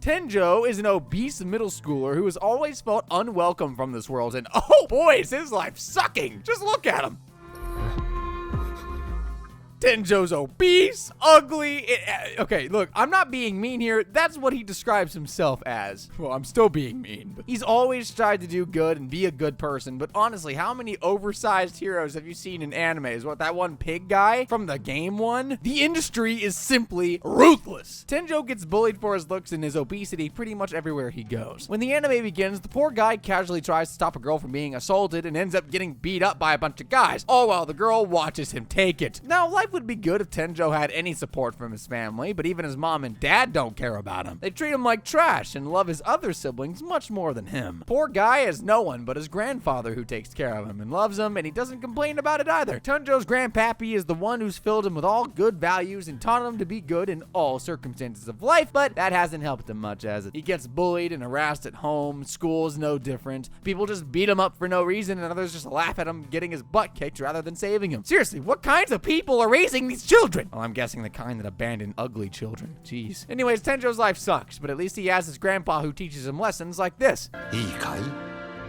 Tenjo is an obese middle schooler who has always felt unwelcome from this world, and oh boy, is his life sucking. Just look at him. Tenjo's obese, ugly. Okay, look, I'm not being mean here. That's what he describes himself as. Well, I'm still being mean. But he's always tried to do good and be a good person. But honestly, how many oversized heroes have you seen in animes? What, that one pig guy from the game one? The industry is simply ruthless. Tenjo gets bullied for his looks and his obesity pretty much everywhere he goes. When the anime begins, the poor guy casually tries to stop a girl from being assaulted and ends up getting beat up by a bunch of guys, all while the girl watches him take it. Now, life would be good if Tenjo had any support from his family, but even his mom and dad don't care about him. They treat him like trash and love his other siblings much more than him. Poor guy has no one but his grandfather who takes care of him and loves him, and he doesn't complain about it either. Tenjo's grandpappy is the one who's filled him with all good values and taught him to be good in all circumstances of life, but that hasn't helped him much, has it? He gets bullied and harassed at home. School's no different. People just beat him up for no reason, and others just laugh at him getting his butt kicked rather than saving him. Seriously, what kinds of people are raising these children? Well, I'm guessing the kind that abandon ugly children. Jeez. Anyways, Tenjo's life sucks, but at least he has his grandpa who teaches him lessons like this. いいかい?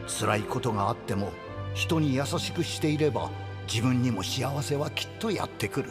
辛いことがあっても人に優しくしていれば自分にも幸せはきっとやってくる.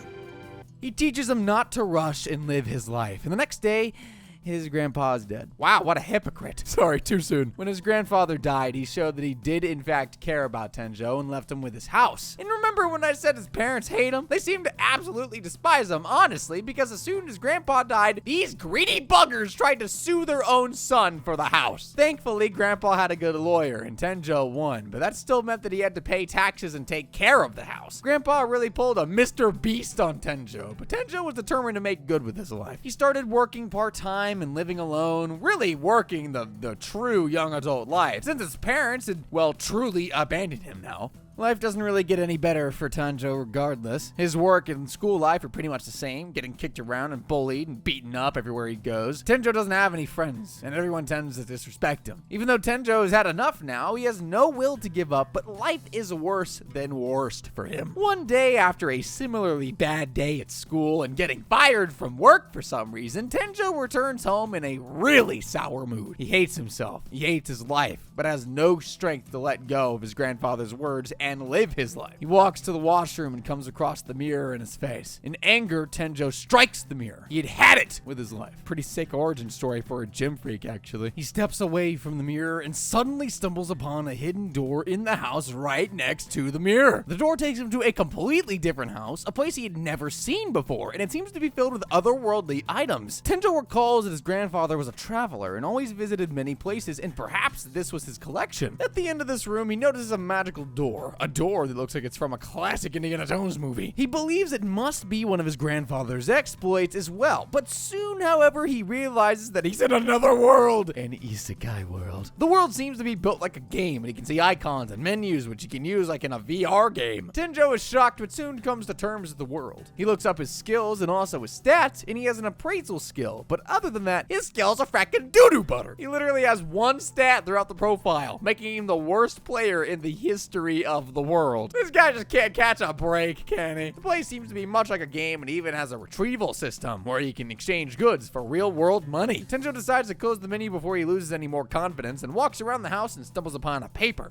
He teaches him not to rush and live his life. And the next day, his grandpa is dead. Wow, what a hypocrite. Sorry, too soon. When his grandfather died, he showed that he did in fact care about Tenjo and left him with his house. And remember when I said his parents hate him? They seem to absolutely despise him, honestly, because as soon as grandpa died, these greedy buggers tried to sue their own son for the house. Thankfully, grandpa had a good lawyer and Tenjo won, but that still meant that he had to pay taxes and take care of the house. Grandpa really pulled a Mr. Beast on Tenjo, but Tenjo was determined to make good with his life. He started working part-time and living alone, really working the true young adult life, since his parents had, well, truly abandoned him now. Life doesn't really get any better for Tenjo regardless. His work and school life are pretty much the same, getting kicked around and bullied and beaten up everywhere he goes. Tenjo doesn't have any friends, and everyone tends to disrespect him. Even though Tenjo has had enough now, he has no will to give up, but life is worse than worst for him. One day, after a similarly bad day at school and getting fired from work for some reason, Tenjo returns home in a really sour mood. He hates himself, he hates his life, but has no strength to let go of his grandfather's words and live his life. He walks to the washroom and comes across the mirror in his face. In anger, Tenjo strikes the mirror. He had it with his life. Pretty sick origin story for a gym freak, actually. He steps away from the mirror and suddenly stumbles upon a hidden door in the house right next to the mirror. The door takes him to a completely different house, a place he had never seen before, and it seems to be filled with otherworldly items. Tenjo recalls that his grandfather was a traveler and always visited many places, and perhaps this was his collection. At the end of this room, he notices a magical door. A door that looks like it's from a classic Indiana Jones movie. He believes it must be one of his grandfather's exploits as well, but soon, however, he realizes that he's in another world, an isekai world. The world seems to be built like a game, and he can see icons and menus, which he can use like in a VR game. Tenjo is shocked, but soon comes to terms with the world. He looks up his skills and also his stats, and he has an appraisal skill, but other than that, his skills are frackin' doo-doo butter. He literally has one stat throughout the profile, making him the worst player in the history of the world. This guy just can't catch a break, can he? The place seems to be much like a game and even has a retrieval system where he can exchange goods for real world money. Tenjo decides to close the menu before he loses any more confidence and walks around the house and stumbles upon a paper.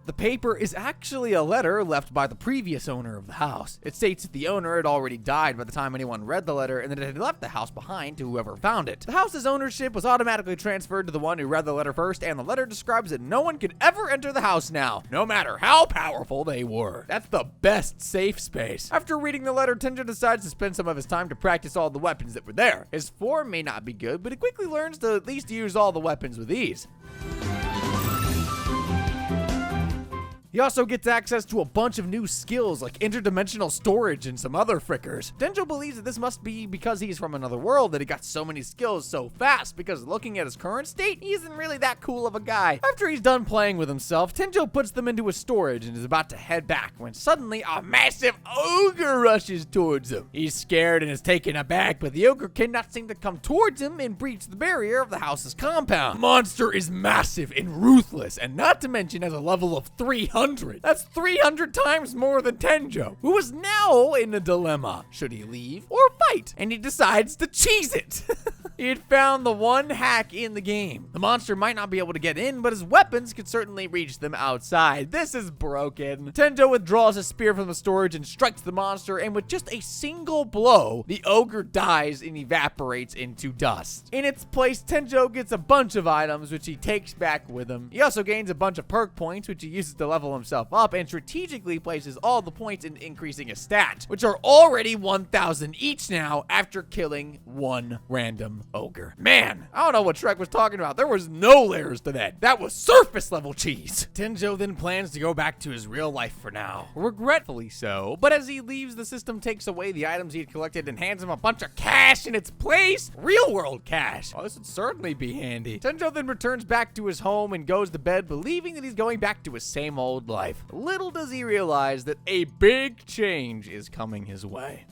The paper is actually a letter left by the previous owner of the house. It states that the owner had already died by the time anyone read the letter and that it had left the house behind to whoever found it. The house's ownership was automatically transferred to the one who read the letter first, and the letter describes that no one could ever enter the house now, no matter how powerful they were. That's the best safe space. After reading the letter, Tenjo decides to spend some of his time to practice all the weapons that were there. His form may not be good, but he quickly learns to at least use all the weapons with ease. He also gets access to a bunch of new skills like interdimensional storage and some other frickers. Tenjo believes that this must be because he's from another world that he got so many skills so fast, because looking at his current state, he isn't really that cool of a guy. After he's done playing with himself, Tenjo puts them into his storage and is about to head back when suddenly a massive ogre rushes towards him. He's scared and is taken aback, but the ogre cannot seem to come towards him and breach the barrier of the house's compound. The monster is massive and ruthless, and not to mention has a level of 300 300. That's 300 times more than Tenjo, who is now in a dilemma. Should he leave or fight? And he decides to cheese it. He had found the one hack in the game. The monster might not be able to get in, but his weapons could certainly reach them outside. This is broken. Tenjo withdraws his spear from the storage and strikes the monster, and with just a single blow, the ogre dies and evaporates into dust. In its place, Tenjo gets a bunch of items, which he takes back with him. He also gains a bunch of perk points, which he uses to level himself up, and strategically places all the points into increasing his stats, which are already 1,000 each now after killing one random ogre. Man, I don't know what Shrek was talking about. There was no layers to that. That was surface level cheese. Tenjo then plans to go back to his real life for now. Regretfully so, but as he leaves, the system takes away the items he had collected and hands him a bunch of cash in its place. Real world cash. Oh, this would certainly be handy. Tenjo then returns back to his home and goes to bed believing that he's going back to his same old life. Little does he realize that a big change is coming his way.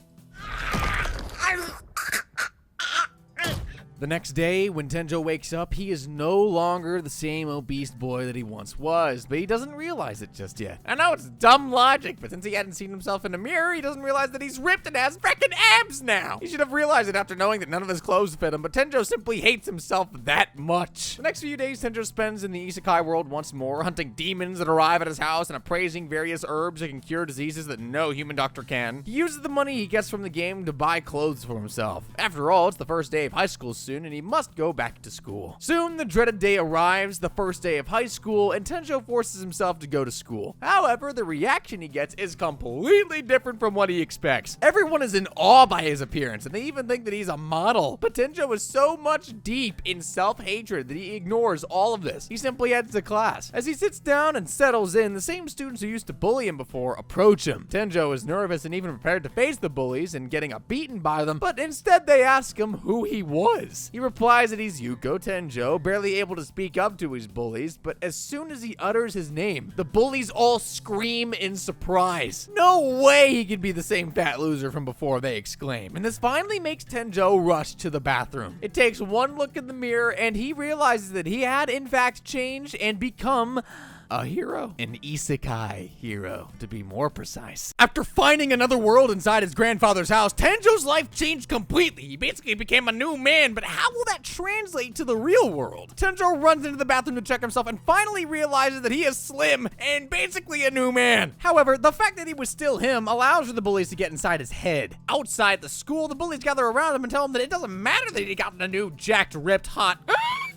The next day, when Tenjo wakes up, he is no longer the same obese boy that he once was, but he doesn't realize it just yet. I know it's dumb logic, but since he hadn't seen himself in a mirror, he doesn't realize that he's ripped and has frickin' abs now. He should have realized it after knowing that none of his clothes fit him, but Tenjo simply hates himself that much. The next few days, Tenjo spends in the isekai world once more, hunting demons that arrive at his house and appraising various herbs that can cure diseases that no human doctor can. He uses the money he gets from the game to buy clothes for himself. After all, it's the first day of high school soon, and he must go back to school. Soon, the dreaded day arrives, the first day of high school, and Tenjo forces himself to go to school. However, the reaction he gets is completely different from what he expects. Everyone is in awe by his appearance, and they even think that he's a model. But Tenjo is so much deep in self-hatred that he ignores all of this. He simply heads to class. As he sits down and settles in, the same students who used to bully him before approach him. Tenjo is nervous and even prepared to face the bullies and getting beaten by them, but instead they ask him who he was. He replies that he's Yuko Tenjo, barely able to speak up to his bullies, but as soon as he utters his name, the bullies all scream in surprise. No way he could be the same fat loser from before, they exclaim. And this finally makes Tenjo rush to the bathroom. It takes one look in the mirror and he realizes that he had in fact changed and become a hero. An isekai hero, to be more precise. After finding another world inside his grandfather's house, Tenjo's life changed completely. He basically became a new man, but how will that translate to the real world? Tenjo runs into the bathroom to check himself and finally realizes that he is slim and basically a new man. However, the fact that he was still him allows for the bullies to get inside his head. Outside the school, the bullies gather around him and tell him that it doesn't matter that he got a new jacked, ripped, hot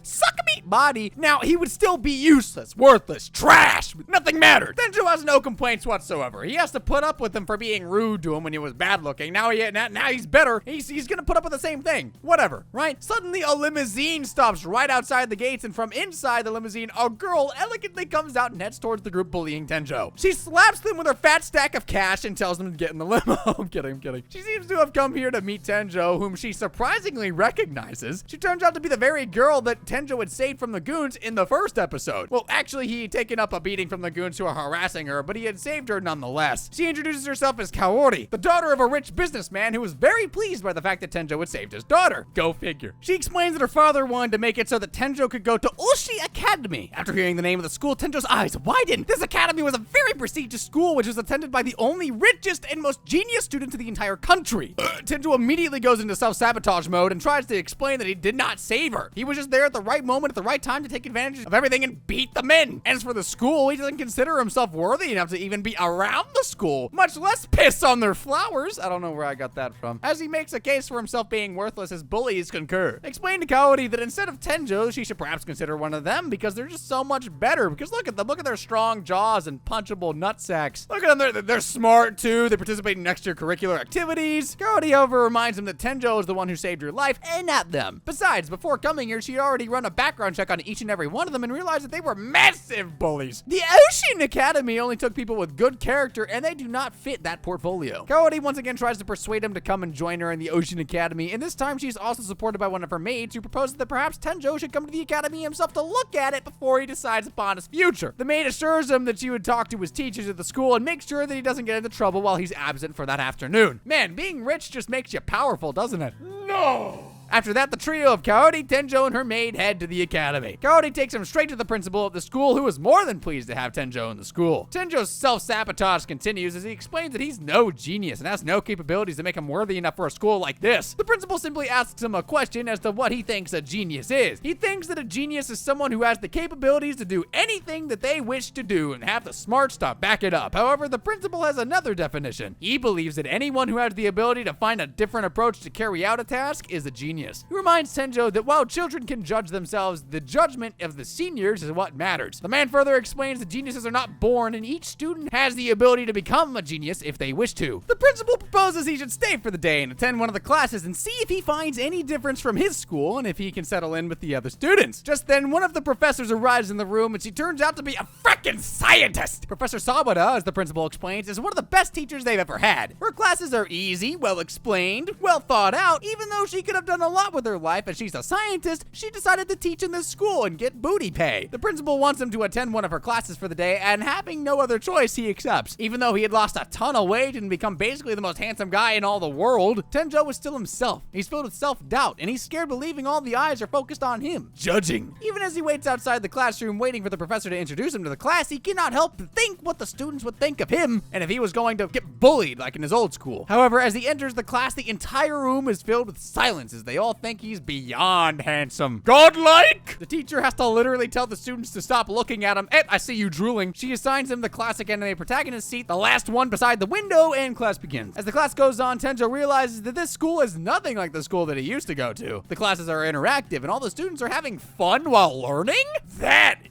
suck-a-meat body. Now, he would still be useless, worthless, trash. Nothing mattered. Tenjo has no complaints whatsoever. He has to put up with him for being rude to him when he was bad looking. Now he's better. He's gonna put up with the same thing. Whatever, right? Suddenly, a limousine stops right outside the gates, and from inside the limousine, a girl elegantly comes out and heads towards the group bullying Tenjo. She slaps them with her fat stack of cash and tells them to get in the limo. I'm kidding. She seems to have come here to meet Tenjo, whom she surprisingly recognizes. She turns out to be the very girl that Tenjo had saved from the goons in the first episode. Well, actually, he had taken up a beating from the goons who are harassing her, but he had saved her nonetheless. She introduces herself as Kaori, the daughter of a rich businessman who was very pleased by the fact that Tenjo had saved his daughter. Go figure. She explains that her father wanted to make it so that Tenjo could go to Oshi Academy. After hearing the name of the school, Tenjo's eyes widen. This academy was a very prestigious school, which was attended by the only richest and most genius students in the entire country. Tenjo immediately goes into self-sabotage mode and tries to explain that he did not save her. He was just there at the right moment at the right time to take advantage of everything and beat the men. As for the school, he doesn't consider himself worthy enough to even be around the school, much less piss on their flowers. I don't know where I got that from. As he makes a case for himself being worthless, his bullies concur. Explain to Kaori that instead of Tenjo, she should perhaps consider one of them because they're just so much better. Because look at them, look at their strong jaws and punchable nutsacks. Look at them, they're smart too. They participate in extracurricular activities. Kaori, however, reminds him that Tenjo is the one who saved her life and not them. Besides, before coming here, she had already run a background check on each and every one of them and realized that they were massive bullies. The Ocean Academy only took people with good character and they do not fit that portfolio. Kaori once again tries to persuade him to come and join her in the Ocean Academy, and this time she's also supported by one of her maids who proposes that perhaps Tenjo should come to the academy himself to look at it before he decides upon his future. The maid assures him that she would talk to his teachers at the school and make sure that he doesn't get into trouble while he's absent for that afternoon. Man, being rich just makes you powerful, doesn't it? No! After that, the trio of Kaori, Tenjo, and her maid head to the academy. Kaori takes him straight to the principal of the school, who is more than pleased to have Tenjo in the school. Tenjo's self-sabotage continues as he explains that he's no genius and has no capabilities to make him worthy enough for a school like this. The principal simply asks him a question as to what he thinks a genius is. He thinks that a genius is someone who has the capabilities to do anything that they wish to do and have the smarts to back it up. However, the principal has another definition. He believes that anyone who has the ability to find a different approach to carry out a task is a genius. He reminds Tenjo that while children can judge themselves, the judgment of the seniors is what matters. The man further explains that geniuses are not born and each student has the ability to become a genius if they wish to. The principal proposes he should stay for the day and attend one of the classes and see if he finds any difference from his school and if he can settle in with the other students. Just then, one of the professors arrives in the room and she turns out to be a frickin' scientist! Professor Sawada, as the principal explains, is one of the best teachers they've ever had. Her classes are easy, well explained, well thought out. Even though she could have done a lot with her life as she's a scientist, she decided to teach in this school and get booty pay. The principal wants him to attend one of her classes for the day, and having no other choice, he accepts. Even though he had lost a ton of weight and become basically the most handsome guy in all the world, Tenjo was still himself. He's filled with self-doubt, and he's scared believing all the eyes are focused on him, judging. Even as he waits outside the classroom waiting for the professor to introduce him to the class, he cannot help but think what the students would think of him and if he was going to get bullied like in his old school. However, as he enters the class, the entire room is filled with silence as they all think he's beyond handsome. Godlike! The teacher has to literally tell the students to stop looking at him. I see you drooling. She assigns him the classic anime protagonist seat, the last one beside the window, and class begins. As the class goes on, Tenjo realizes that this school is nothing like the school that he used to go to. The classes are interactive and all the students are having fun while learning?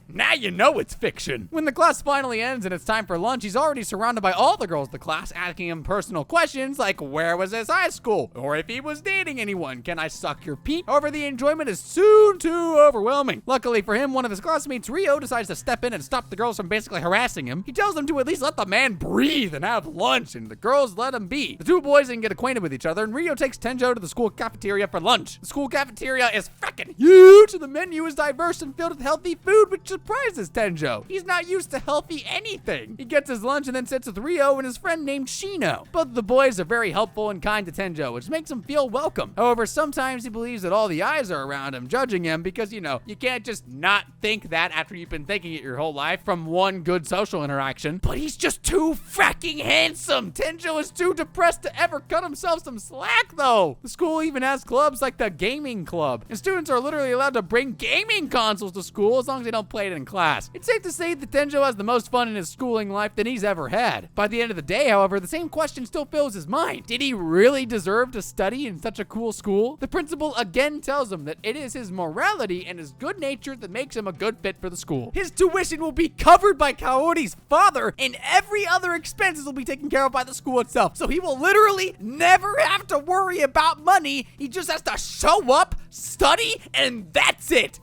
Now you know it's fiction. When the class finally ends and it's time for lunch, he's already surrounded by all the girls in the class asking him personal questions like where was his high school? Or if he was dating anyone, can I suck your peep? However, the enjoyment is soon too overwhelming. Luckily for him, one of his classmates, Rio, decides to step in and stop the girls from basically harassing him. He tells them to at least let the man breathe and have lunch, and the girls let him be. The two boys then get acquainted with each other, and Rio takes Tenjo to the school cafeteria for lunch. The school cafeteria is frickin' huge, and the menu is diverse and filled with healthy food, which surprises Tenjo. He's not used to healthy anything. He gets his lunch and then sits with Rio and his friend named Shino. Both of the boys are very helpful and kind to Tenjo, which makes him feel welcome. However, sometimes he believes that all the eyes are around him judging him because, you know, you can't just not think that after you've been thinking it your whole life from one good social interaction. But he's just too fracking handsome. Tenjo is too depressed to ever cut himself some slack, though. The school even has clubs like the gaming club, and students are literally allowed to bring gaming consoles to school as long as they don't play it in class. It's safe to say that Tenjo has the most fun in his schooling life than he's ever had. By the end of the day, however, the same question still fills his mind. Did he really deserve to study in such a cool school? The principal again tells him that it is his morality and his good nature that makes him a good fit for the school. His tuition will be covered by Kaori's father, and every other expenses will be taken care of by the school itself. So he will literally never have to worry about money. He just has to show up, study, and that's it.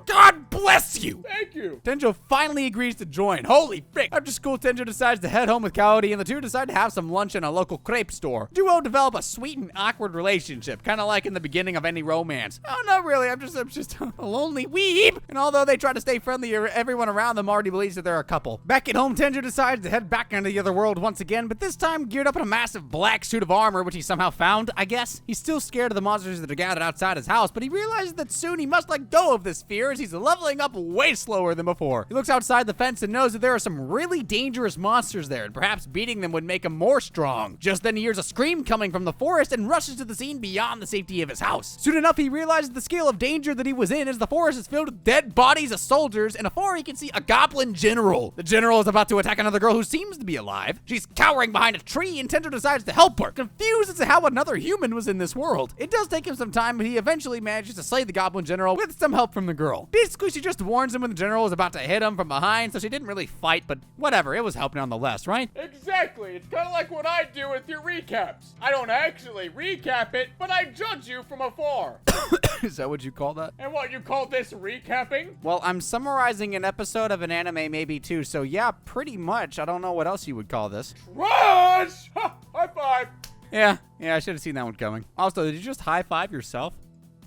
God bless you. Thank you. Tenjo finally agrees to join. Holy frick. After school, Tenjo decides to head home with Kaori, and the two decide to have some lunch in a local crepe store. Duo develop a sweet and awkward relationship, kind of like in the beginning of any romance. Oh, not really. I'm just a lonely weeb. And although they try to stay friendly, everyone around them already believes that they're a couple. Back at home, Tenjo decides to head back into the other world once again, but this time geared up in a massive black suit of armor, which he somehow found, I guess. He's still scared of the monsters that are gathered outside his house, but he realizes that soon he must let go of this fear as he's leveling up way slower than before. He looks outside the fence and knows that there are some really dangerous monsters there, and perhaps beating them would make him more strong. Just then he hears a scream coming from the forest and rushes to the scene beyond the safety of his house. Soon enough, he realizes the scale of danger that he was in as the forest is filled with dead bodies of soldiers, and afar he can see a goblin general. The general is about to attack another girl who seems to be alive. She's cowering behind a tree, and Tenjo decides to help her, confused as to how another human was in this world. It does take him some time, but he eventually manages to slay the goblin general with some help from the girl. Basically, she just warns him when the general is about to hit him from behind, so she didn't really fight, but whatever, it was helping nonetheless, right? Exactly. It's kind of like what I do with your recaps. I don't actually recap it, but I judge you from afar. Is that what you call that? And what, you call this recapping? Well, I'm summarizing an episode of an anime, maybe too, so yeah, pretty much. I don't know what else you would call this. Trash! Ha, high five. Yeah, I should have seen that one coming. Also, did you just high five yourself?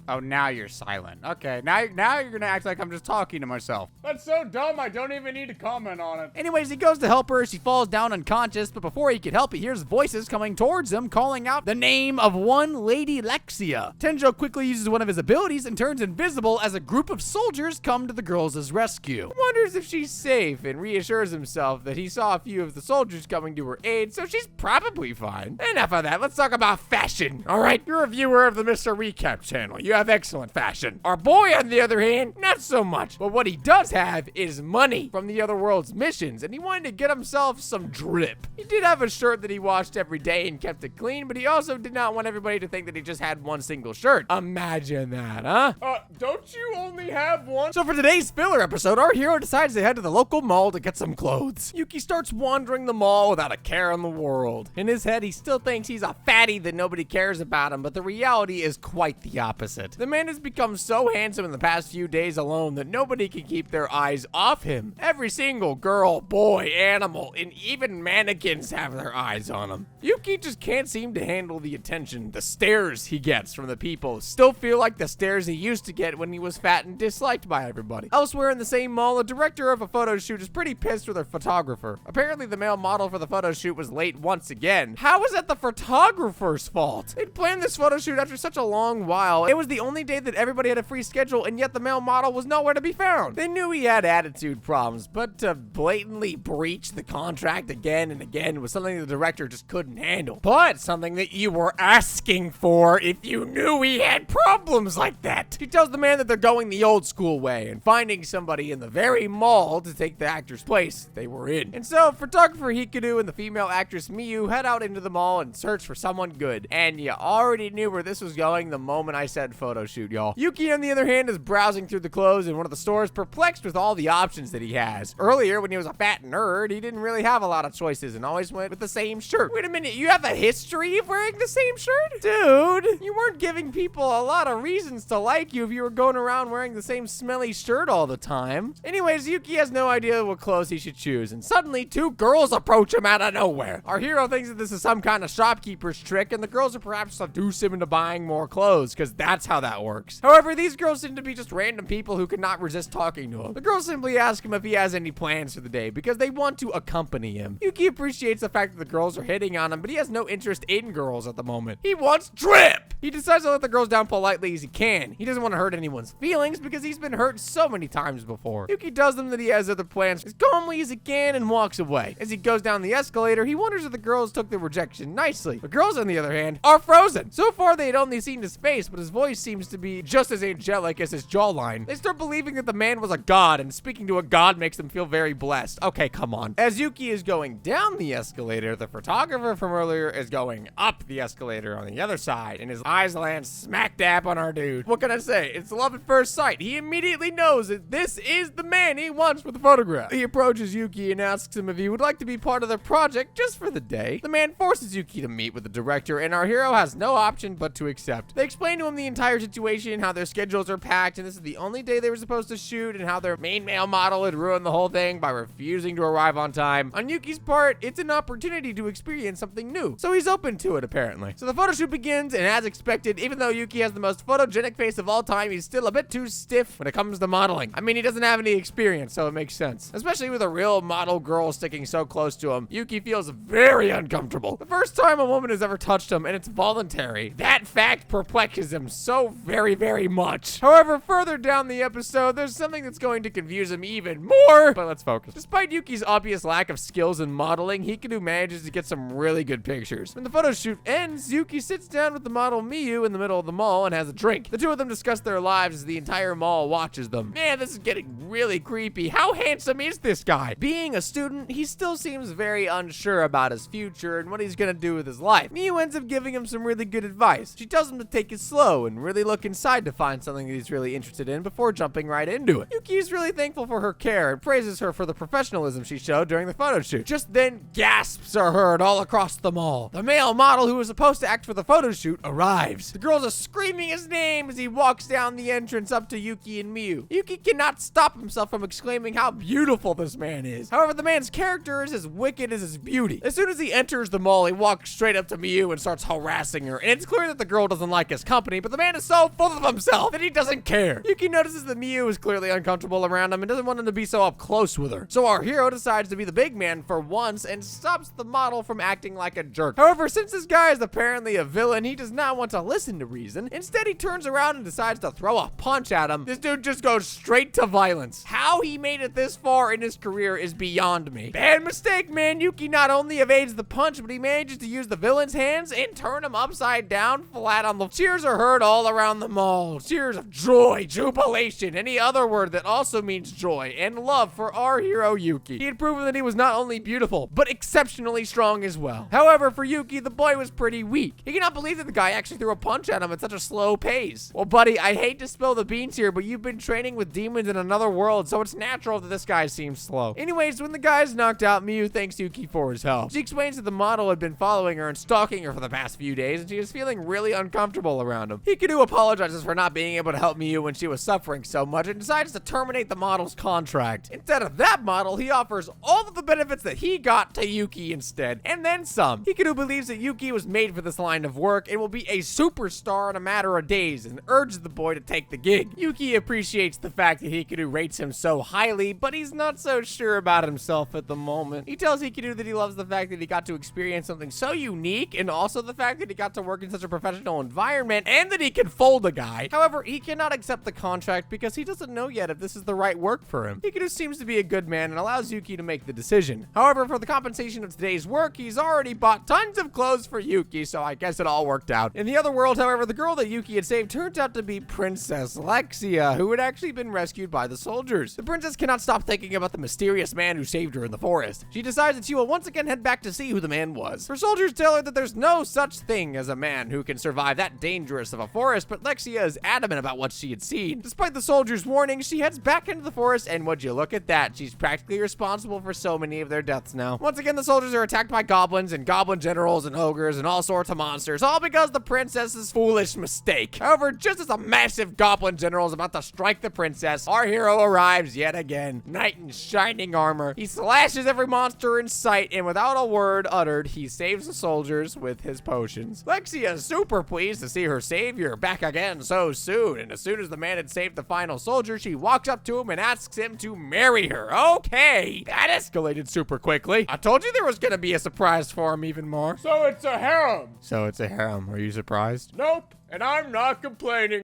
Oh, now you're silent. Okay, now you're gonna act like I'm just talking to myself. That's so dumb, I don't even need to comment on it. Anyways, he goes to help her. She falls down unconscious, but before he could help, he hears voices coming towards him, calling out the name of one Lady Lexia. Tenjo quickly uses one of his abilities and turns invisible as a group of soldiers come to the girls' rescue. He wonders if she's safe and reassures himself that he saw a few of the soldiers coming to her aid, so she's probably fine. Enough of that, let's talk about fashion, alright? You're a viewer of the Mr. Recap channel. You have excellent fashion. Our boy, on the other hand, not so much. But what he does have is money from the other world's missions, and he wanted to get himself some drip. He did have a shirt that he washed every day and kept it clean, but he also did not want everybody to think that he just had one single shirt. Imagine that, huh? Don't you only have one? So for today's filler episode, our hero decides to head to the local mall to get some clothes. Yuki starts wandering the mall without a care in the world. In his head, he still thinks he's a fatty that nobody cares about him, but the reality is quite the opposite. The man has become so handsome in the past few days alone that nobody can keep their eyes off him. Every single girl, boy, animal, and even mannequins have their eyes on him. Yuki just can't seem to handle the attention. The stares he gets from the people still feel like the stares he used to get when he was fat and disliked by everybody. Elsewhere in the same mall, a director of a photo shoot is pretty pissed with a photographer. Apparently the male model for the photo shoot was late once again. How is that the photographer's fault? They'd planned this photo shoot after such a long while. It was the only day that everybody had a free schedule, and yet the male model was nowhere to be found. They knew he had attitude problems, but to blatantly breach the contract again and again was something the director just couldn't handle. But something that you were asking for if you knew he had problems like that. She tells the man that they're going the old school way and finding somebody in the very mall to take the actor's place they were in. And so photographer Hikaru and the female actress Miyu head out into the mall and search for someone good. And you already knew where this was going the moment I said photo shoot, y'all. Yuki, on the other hand, is browsing through the clothes in one of the stores, perplexed with all the options that he has. Earlier, when he was a fat nerd, he didn't really have a lot of choices and always went with the same shirt. Wait a minute, you have a history of wearing the same shirt? Dude, you weren't giving people a lot of reasons to like you if you were going around wearing the same smelly shirt all the time. Anyways, Yuki has no idea what clothes he should choose, and suddenly two girls approach him out of nowhere. Our hero thinks that this is some kind of shopkeeper's trick, and the girls are perhaps seduce him into buying more clothes, because that's how that works. However, these girls seem to be just random people who could not resist talking to him. The girls simply ask him if he has any plans for the day, because they want to accompany him. Yuki appreciates the fact that the girls are hitting on him, but he has no interest in girls at the moment. He wants drip! He decides to let the girls down politely as he can. He doesn't want to hurt anyone's feelings because he's been hurt so many times before. Yuki tells them that he has other plans as calmly as he can and walks away. As he goes down the escalator, he wonders if the girls took the rejection nicely. The girls, on the other hand, are frozen. So far, they had only seen his face, but his voice seems to be just as angelic as his jawline. They start believing that the man was a god, and speaking to a god makes them feel very blessed. Okay, come on. As Yuki is going down the escalator, the photographer from earlier is going up the escalator on the other side, and his eyes land smack dab on our dude. What can I say? It's love at first sight. He immediately knows that this is the man he wants for the photograph. He approaches Yuki and asks him if he would like to be part of the project just for the day. The man forces Yuki to meet with the director, and our hero has no option but to accept. They explain to him the entire situation, how their schedules are packed, and this is the only day they were supposed to shoot, and how their main male model had ruined the whole thing by refusing to arrive on time. On Yuki's part, it's an opportunity to experience something new, so he's open to it apparently. So the photo shoot begins, and as expected, even though Yuki has the most photogenic face of all time, he's still a bit too stiff when it comes to modeling. I mean, he doesn't have any experience, so it makes sense. Especially with a real model girl sticking so close to him, Yuki feels very uncomfortable. The first time a woman has ever touched him, and it's voluntary. That fact perplexes him so very, very much. However, further down the episode, there's something that's going to confuse him even more, but let's focus. Despite Yuki's obvious lack of skills in modeling, Hikaru manages to get some really good pictures. When the photo shoot ends, Yuki sits down with the model Miyu in the middle of the mall and has a drink. The two of them discuss their lives as the entire mall watches them. Man, this is getting really creepy. How handsome is this guy? Being a student, he still seems very unsure about his future and what he's gonna do with his life. Miyu ends up giving him some really good advice. She tells him to take it slow and really look inside to find something that he's really interested in before jumping right into it. Yuki is really thankful for her care and praises her for the professionalism she showed during the photo shoot. Just then, gasps are heard all across the mall. The male model who was supposed to act for the photo shoot arrives. The girls are screaming his name as he walks down the entrance up to Yuki and Miyu. Yuki cannot stop himself from exclaiming how beautiful this man is. However, the man's character is as wicked as his beauty. As soon as he enters the mall, he walks straight up to Miyu and starts harassing her. And it's clear that the girl doesn't like his company, but the man man is so full of himself that he doesn't care. Yuki notices that Miyu is clearly uncomfortable around him and doesn't want him to be so up close with her. So our hero decides to be the big man for once and stops the model from acting like a jerk. However, since this guy is apparently a villain, he does not want to listen to reason. Instead, he turns around and decides to throw a punch at him. This dude just goes straight to violence. How he made it this far in his career is beyond me. Bad mistake, man. Yuki not only evades the punch, but he manages to use the villain's hands and turn him upside down flat on the... Cheers are heard all around the mall. Cheers of joy, jubilation, any other word that also means joy, and love for our hero Yuki. He had proven that he was not only beautiful, but exceptionally strong as well. However, for Yuki, the boy was pretty weak. He cannot believe that the guy actually threw a punch at him at such a slow pace. Well, buddy, I hate to spill the beans here, but you've been training with demons in another world, so it's natural that this guy seems slow. Anyways, when the guy's knocked out, Miyu thanks Yuki for his help. She explains that the model had been following her and stalking her for the past few days, and she is feeling really uncomfortable around him. Hikaru apologizes for not being able to help Miyu when she was suffering so much and decides to terminate the model's contract. Instead of that model, he offers all of the benefits that he got to Yuki instead, and then some. Hikaru believes that Yuki was made for this line of work and will be a superstar in a matter of days and urges the boy to take the gig. Yuki appreciates the fact that Hikaru rates him so highly, but he's not so sure about himself at the moment. He tells Hikaru that he loves the fact that he got to experience something so unique, and also the fact that he got to work in such a professional environment, and that he can fold a guy. However, he cannot accept the contract because he doesn't know yet if this is the right work for him. Hikaru seems to be a good man and allows Yuki to make the decision. However, for the compensation of today's work, he's already bought tons of clothes for Yuki, so I guess it all worked out. In the other world, however, the girl that Yuki had saved turns out to be Princess Lexia, who had actually been rescued by the soldiers. The princess cannot stop thinking about the mysterious man who saved her in the forest. She decides that she will once again head back to see who the man was. Her soldiers tell her that there's no such thing as a man who can survive that dangerous of a forest, but Lexia is adamant about what she had seen. Despite the soldiers' warnings, she heads back into the forest, and would you look at that, she's practically responsible for so many of their deaths now. Once again, the soldiers are attacked by goblins and goblin generals and ogres and all sorts of monsters, all because the princess's foolish mistake. However, just as a massive goblin general is about to strike the princess, our hero arrives yet again, knight in shining armor. He slashes every monster in sight, and without a word uttered, he saves the soldiers with his potions. Lexia is super pleased to see her savior back again so soon, and as soon as the man had saved the final soldier, she walks up to him and asks him to marry her. Okay, that escalated super quickly. I told you there was gonna be a surprise for him even more. So it's a harem. So it's a harem. Are you surprised? Nope, and I'm not complaining.